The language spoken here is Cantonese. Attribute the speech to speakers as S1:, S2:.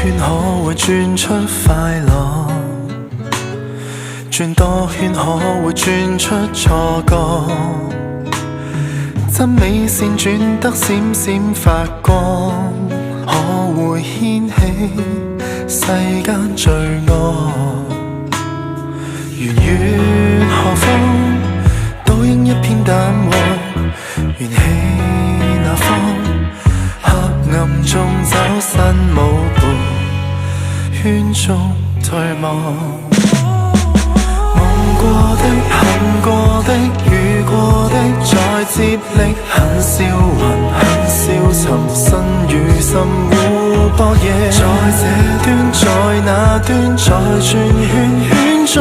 S1: 圈可會轉出快樂？轉多圈可會轉出錯覺？真美線轉得閃閃發光，可會掀起世間罪惡？圓月何方，倒映一片淡黃，緣起那方，黑暗中找新舞伴，圈中對望。夢過的、恨過的、遇過的，再接力很消魂，很消沉，身與心互搏野。在這端，在那端，在轉圈圈中